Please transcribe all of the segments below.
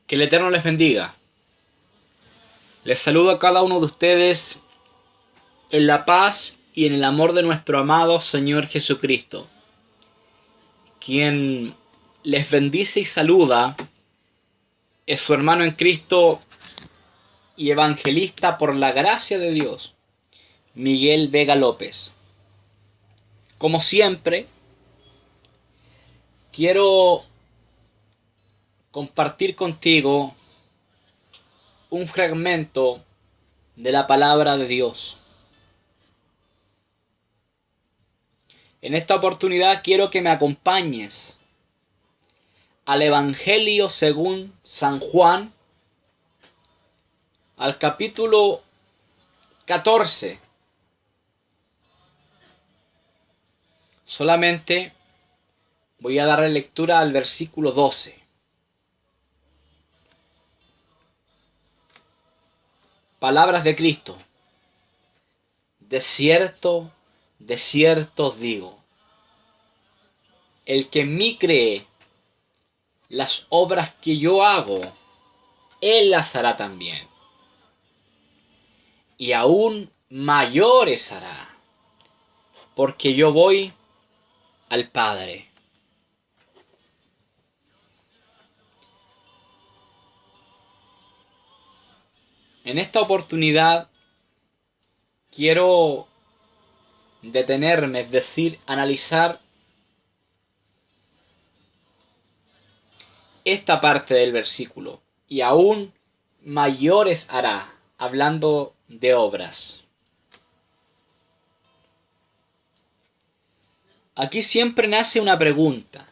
Que el Eterno les bendiga. Les saludo a cada uno de ustedes en la paz y en el amor de nuestro amado Señor Jesucristo, quien les bendice y saluda es su hermano en Cristo y evangelista por la gracia de Dios, Miguel Vega López. Como siempre, quiero compartir contigo un fragmento de la palabra de Dios. En esta oportunidad quiero que me acompañes al Evangelio según San Juan, al capítulo 14. Solamente voy a darle lectura al versículo 12. Palabras de Cristo. De cierto, de cierto os digo, el que en mí cree, las obras que yo hago, él las hará también. Y aún mayores hará, porque yo voy al Padre. En esta oportunidad quiero detenerme, es decir, analizar esta parte del versículo. Y aún mayores hará, hablando de obras. Aquí siempre nace una pregunta.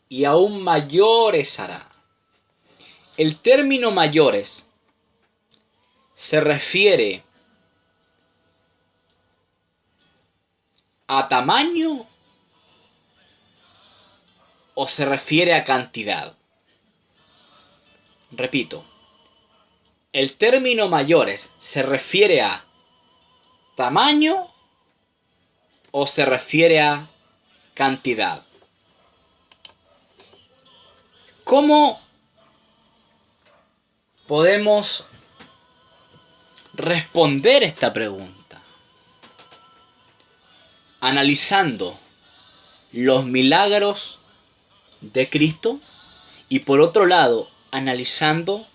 Y aún mayores hará. El término mayores se refiere a tamaño o se refiere a cantidad. Repito, el término mayores se refiere a tamaño o se refiere a cantidad. ¿Cómo podemos responder esta pregunta? Analizando los milagros de Cristo y por otro lado analizando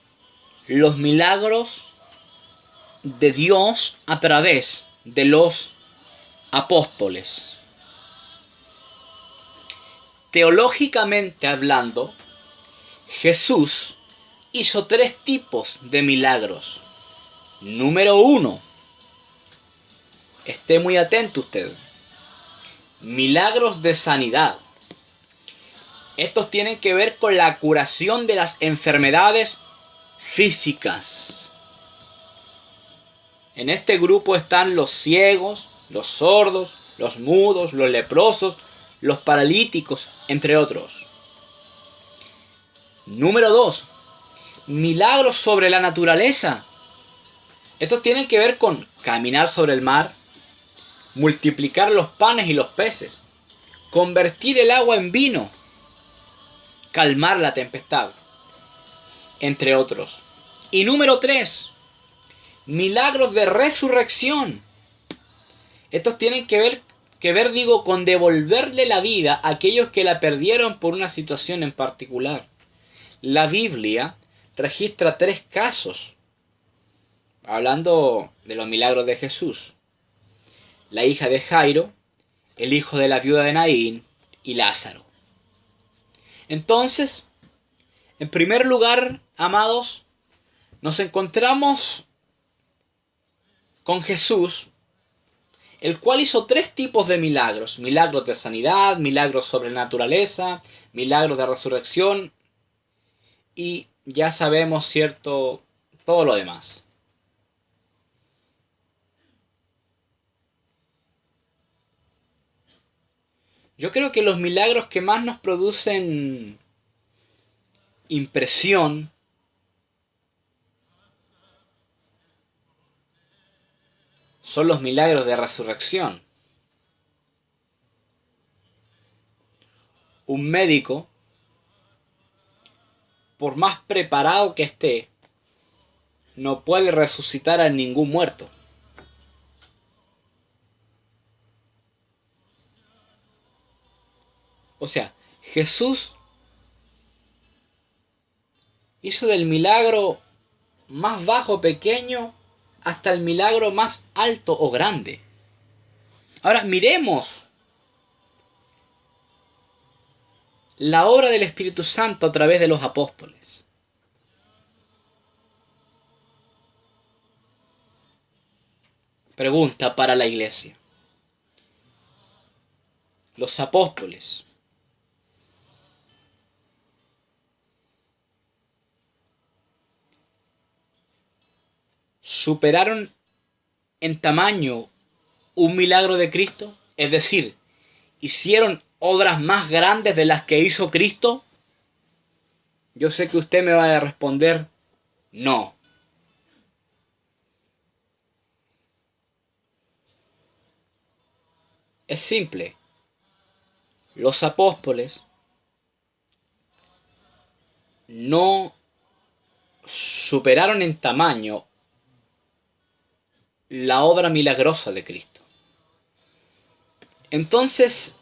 los milagros de Dios a través de los apóstoles. Teológicamente hablando, Jesús hizo 3 tipos de milagros. Número 1, esté muy atento usted, milagros de sanidad. Estos tienen que ver con la curación de las enfermedades físicas. En este grupo están los ciegos, los sordos, los mudos, los leprosos, los paralíticos, entre otros. Número 2, milagros sobre la naturaleza. Estos tienen que ver con caminar sobre el mar, multiplicar los panes y los peces, convertir el agua en vino, calmar la tempestad, entre otros. Y número 3, milagros de resurrección. Estos tienen que ver con devolverle la vida a aquellos que la perdieron por una situación en particular. La Biblia registra 3 casos, hablando de los milagros de Jesús: la hija de Jairo, el hijo de la viuda de Naín y Lázaro. Entonces, en primer lugar, amados, nos encontramos con Jesús, el cual hizo 3 tipos de milagros: milagros de sanidad, milagros sobre naturaleza, milagros de resurrección, y ya sabemos, ¿cierto?, todo lo demás. Yo creo que los milagros que más nos producen impresión son los milagros de resurrección. Un médico por más preparado que esté, no puede resucitar a ningún muerto. O sea, Jesús hizo del milagro más bajo, pequeño, hasta el milagro más alto o grande. Ahora miremos la obra del Espíritu Santo a través de los apóstoles. Pregunta para la iglesia. Los apóstoles superaron en tamaño un milagro de Cristo, es decir, hicieron obras más grandes de las que hizo Cristo. Yo sé que usted me va a responder no. Es simple. Los apóstoles no superaron en tamaño la obra milagrosa de Cristo. Entonces,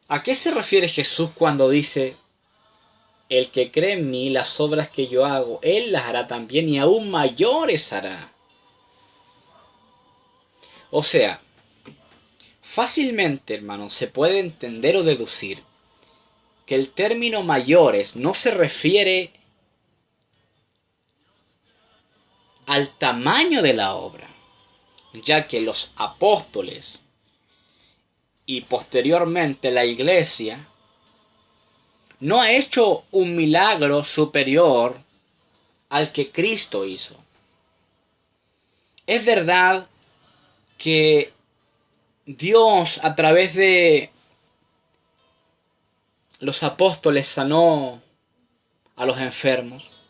¿a qué se refiere Jesús cuando dice: el que cree en mí, las obras que yo hago, él las hará también y aún mayores hará? O sea, fácilmente, hermano, se puede entender o deducir que el término mayores no se refiere al tamaño de la obra, ya que los apóstoles y posteriormente la iglesia no ha hecho un milagro superior al que Cristo hizo. Es verdad que Dios a través de los apóstoles sanó a los enfermos.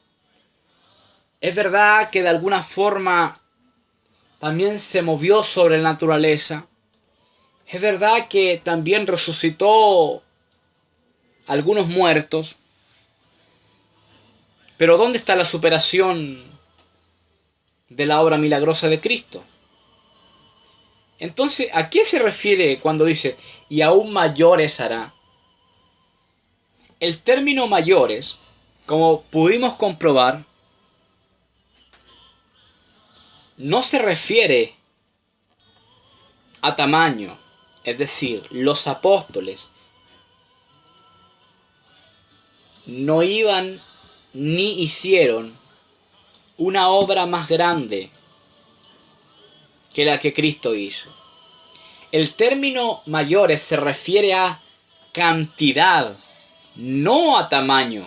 Es verdad que de alguna forma también se movió sobre la naturaleza. Es verdad que también resucitó algunos muertos. Pero ¿dónde está la superación de la obra milagrosa de Cristo? Entonces, ¿a qué se refiere cuando dice y aún mayores hará? El término mayores, como pudimos comprobar, no se refiere a tamaño. Es decir, los apóstoles no iban ni hicieron una obra más grande que la que Cristo hizo. El término mayores se refiere a cantidad, no a tamaño.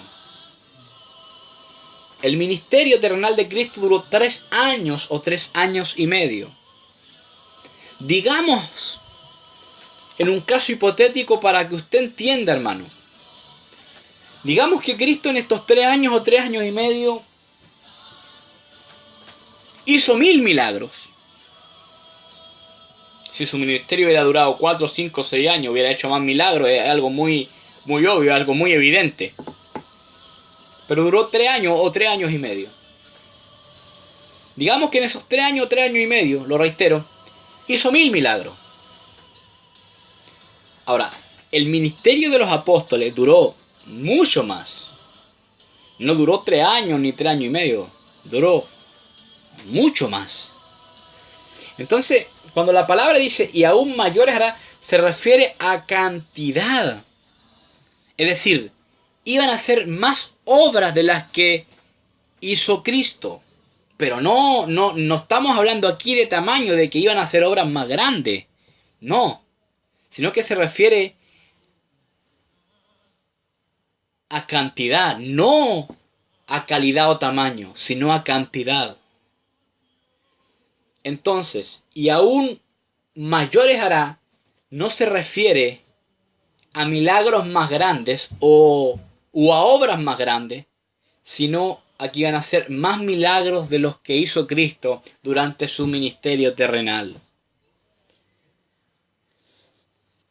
El ministerio terrenal de Cristo duró 3 años o 3 años y medio. Digamos, en un caso hipotético para que usted entienda, hermano. Digamos que Cristo en estos 3 años o 3 años y medio hizo 1000 milagros. Si su ministerio hubiera durado 4, 5, 6 años, hubiera hecho más milagros, es algo muy obvio, algo muy evidente. Pero duró 3 años o 3 años y medio. Digamos que en esos 3 años o 3 años y medio, lo reitero, hizo 1000 milagros. Ahora, el ministerio de los apóstoles duró mucho más. No duró 3 años ni 3 años y medio. Duró mucho más. Entonces, cuando la palabra dice y aún mayores hará, se refiere a cantidad. Es decir, iban a hacer más obras de las que hizo Cristo. Pero no estamos hablando aquí de tamaño, de que iban a hacer obras más grandes. No. Sino que se refiere a cantidad, no a calidad o tamaño, sino a cantidad. Entonces, y aún mayores hará, no se refiere a milagros más grandes o a obras más grandes, sino a que iban a hacer más milagros de los que hizo Cristo durante su ministerio terrenal.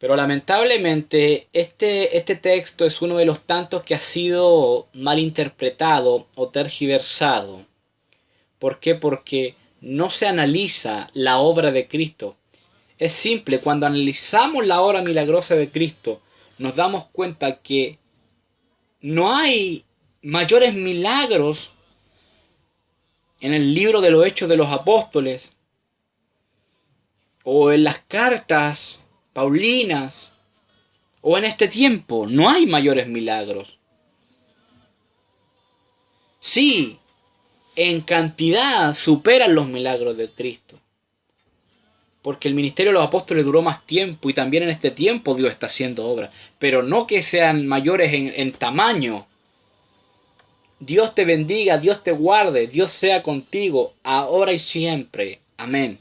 Pero lamentablemente este texto es uno de los tantos que ha sido mal interpretado o tergiversado. ¿Por qué? Porque no se analiza la obra de Cristo. Es simple, cuando analizamos la obra milagrosa de Cristo, nos damos cuenta que no hay mayores milagros en el libro de los Hechos de los Apóstoles o en las cartas paulinas o en este tiempo. No hay mayores milagros. Sí, en cantidad superan los milagros de Cristo. Porque el ministerio de los apóstoles duró más tiempo y también en este tiempo Dios está haciendo obras. Pero no que sean mayores en tamaño. Dios te bendiga, Dios te guarde, Dios sea contigo, ahora y siempre. Amén.